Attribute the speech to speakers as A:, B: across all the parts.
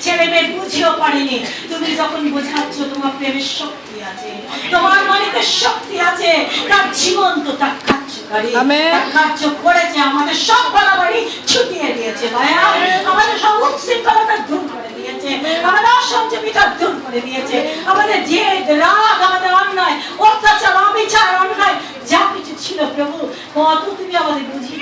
A: ছেলে মেয়ে বুঝেও পারেনি। তুমি যখন বোঝাচ্ছ তোমার প্রেমের শক্তি আছে, তোমার মনেতে শক্তি আছে, তার জীবন্ত, তার কার্যকারী, তার কার্য করেছে, আমাদের সব বাড়াবাড়ি ছুটিয়ে দিয়েছে ভাইয়া, আমাদের সব উচ্ছৃঙ্খলতা দূর করে দিয়েছে, আমাদের অসংযমিতা দূর করে দিয়েছে, আমাদের জেদ রাগ, আমাদের অন্যায় অত্যাচার অবিচার অন্যায় যা কিছু ছিল প্রভু, কত তুমি আমাদের বুঝিয়ে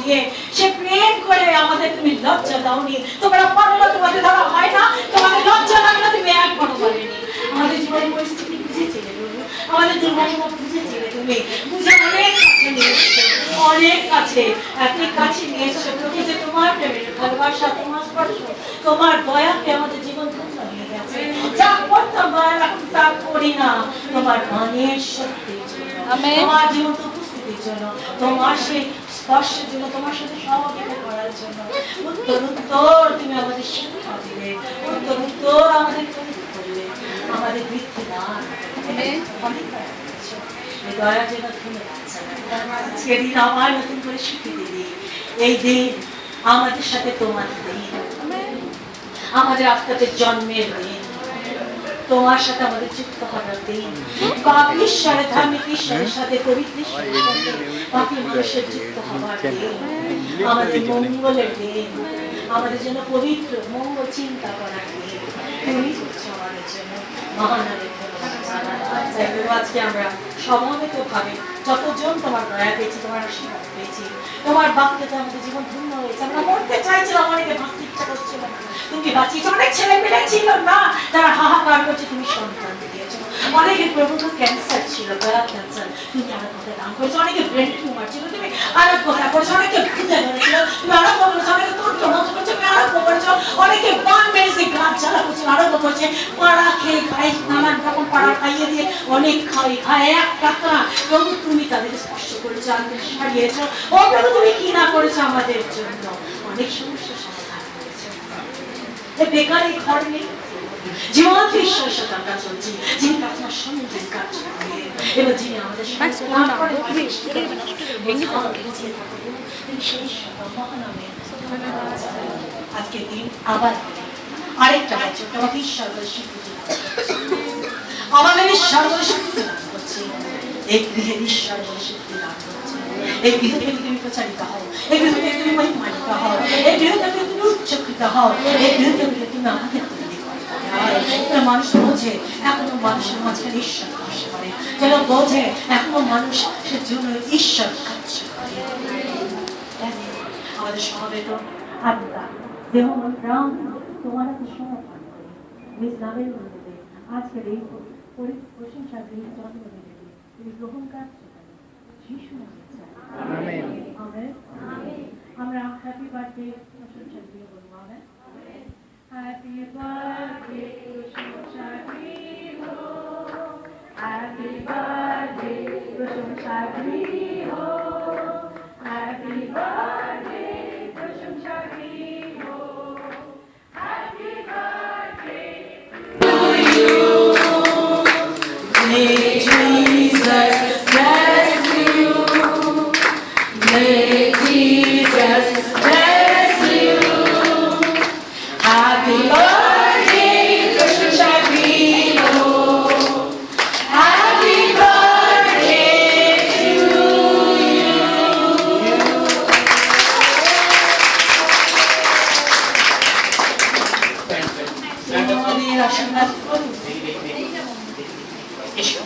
A: দিয়ে সে প্রেম করে আমাদের তুমি লজ্জা দাওনি। তোমরা পারো, তোমাদের দ্বারা হয় না, তোমাদের লজ্জা লাগে না, তুমি একবারও বলেনি। আমাদের জীবনের পরিস্থিতি বুঝেছিলে প্রভু, আমাদের দুর্ভাগ্য বুঝেছিলে তুমি, বুঝে অনেক কাছে নিয়ে এসছো, অনেক কাছে, এত কাছে নিয়ে এসছো প্রভু, যে তোমার প্রেমের ভালোবাসা, তোমার স্পর্শ, তোমার দয়াকে আমাদের জীবন ধন্য হয়ে গেছে। যা করতাম দয়া এখন তা করি না, তোমার মানের শক্তির জন্য, তোমার জীবন উপস্থিতির জন্য, তোমার সেই স্পর্শের জন্য, তোমার সাথে সহযোগিতা করার জন্য। উত্তর উত্তর তুমি আমাদের শিক্ষা দিলে, উত্তর উত্তর আমাদের করলে, আমাদের বৃদ্ধি দান দয়া যেন তুমি আজকে দিন আমার নতুন করে শিখিয়ে দিলি। এই দিন আমাদের সাথে তোমার দিন, আমাদের আত্মাদের জন্মের দিন, তোমার সাথে আমাদের যুক্ত হওয়ার দিন, বাকি ঈশ্বরের ধার্মিক ঈশ্বরের সাথে, পবিত্র ঈশ্বরের সাথে বাকি মানুষের যুক্ত হওয়ার দিন, আমাদের মঙ্গলের দিন, আমাদের জন্য পবিত্র মঙ্গল চিন্তা করার দিন। তুমি করছো আমাদের জন্য মহান। আজকে আমরা সমবেত ভাবে যতজন তোমার দয়া পেয়েছি, তোমার আশীর্বাদ পেয়েছি, তোমার বাক্যতে আমাদের জীবন ধন্য হয়েছে। আমরা মরতে চাইছিলাম, অনেকে বাঁচতে ইচ্ছা করছিল না, তুমি বাঁচিয়েছো। অনেক ছেলে মেয়ে ছিল না, তারা হাহাকার করছে, তুমি সন্তান দিয়েছো। অনেকে প্রভুত ক্যান্সার ছিল, ব্লাড ক্যান্সার, তুমি আরোগ্যতা দান করেছো। অনেকে ব্রেন টিউমার ছিল, তুমি আরোগ্যতা করেছো। অনেকে ভূতে ধরেছিল, তুমি আরোগ্য করেছো। অনেকে তন্ত্র মন্ত্র করেছো, তুমি আরোগ্য করেছো। অনেকে বান মেরেছে, গাছ জ্বালা করছে, আরোগ্য করেছে। পাড়া খেয়ে খায়, নানান রকম পাড়া খাইয়ে দিয়ে অনেক খাই খায় এক টাকা। প্রভু তুমি তাদের স্পর্শ করেছো, আমাদের সারিয়েছো। ও প্রভু তুমি কি না করেছো আমাদের জন্য, অনেক সমস্যার সমাধান করেছো। বেকার এই ঘর নেই, জীবন্ত ঈশ্বরের সাথে আমরা চলছি, যিনি প্রার্থনার সঙ্গে যিনি কাজ করে এবং যিনি আমাদের আজকে দিন আবার আরেকটা বছর তোমাকে ঈশ্বর আমাদের ঈশ্বর শক্তি দান করছে, এই গৃহে ঈশ্বর শক্তি দান করছে। এই গৃহ থেকে তুমি প্রচারিত হও, এই গৃহ থেকে তুমি মহিমান্বিত হও, এই গৃহ থেকে তুমি উচ্চকৃত হও, এই গৃহ থেকে তুমি আমাদের মানুষ বোঝে এখনো মানুষের মাঝখানে ঈশ্বর বাস করে, যেন বোঝে এখনো মানুষের জন্য ঈশ্বর কাজ করে। আমাদের সমাবেত আমরা দেহ মন প্রাণ তোমার হাতে সমর্পণ করি। নিজ নামের মধ্যে আজকের এই প্রশংসা এই জন্ম দেবে, তুমি গ্রহণ করছো যিশু নামে চাই, আমেন। আমরা হ্যাপি বার্থডে প্রশংসা দিয়ে বলবো আমেন। Happy birthday প্রশংসা গৃহ, Happy birthday প্রশংসা গৃহ, Happy birthday প্রশংসা গৃহ, Happy birthday to you. May Jesus bless you. May Jesus bless you. Happy birthday, Prashusha Grino. Happy birthday to you. আমাদের আশীর্বাদ করুন। এসো।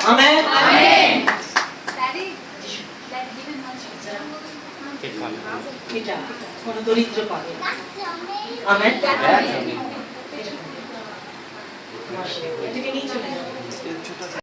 A: আমেন। এটা কোন দরিদ্র পাবে না। আমেন। এটাকে নিয়ে চলে